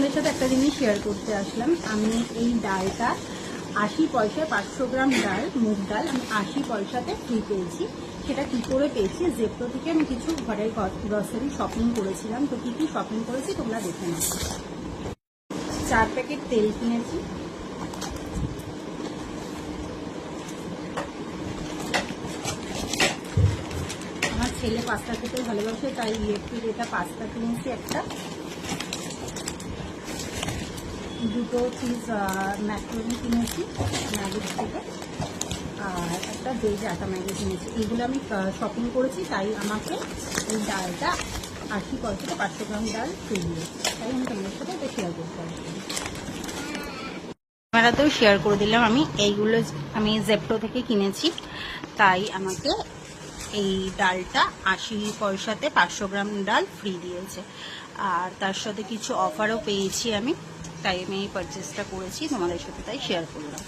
তোমাদের সাথে একটা জিনিস শেয়ার করতে আসলাম। আমি এই ডালটা 80 পয়সায় 500 গ্রাম ডাল, মুগ ডাল আমি 80 পয়সাতে ফ্রি পেয়েছি। সেটা কী করে পেয়েছি, জেপ্টো থেকে আমি কিছু ঘরের গ্রসারি শপিং করেছিলাম। তো কী কী শপিং করেছি তোমরা দেখে নাও। 4 প্যাকেট তেল কিনেছি, আমার ছেলে পাস্তা খেতে ভালোবাসে তাই ইলেকট্রিক এটা পাস্তা কিনেছি একটা, 2 চিজ ম্যাক্রোনি কিনেছি ম্যাগি থেকে, আর একটা ভেজ আটা ম্যাগি কিনেছি। এইগুলো আমি শপিং করেছি, তাই আমাকে এই ডালটা 80 পয়সাতে 500 গ্রাম ডাল ফ্রি দিয়েছে, তাই আমি তোমাদের সাথে এটা শেয়ার করতে পারছি। ক্যামেরাতেও শেয়ার করে দিলাম। এইগুলো আমি জেপ্টো থেকে কিনেছি, তাই আমাকে এই ডালটা 80 পয়সাতে 500 গ্রাম ডাল ফ্রি দিয়েছে। আর তার সাথে কিছু অফারও পেয়েছি আমি, তাই আমি এই পারচেসটা করেছি, তোমাদের সাথে তাই শেয়ার করলাম।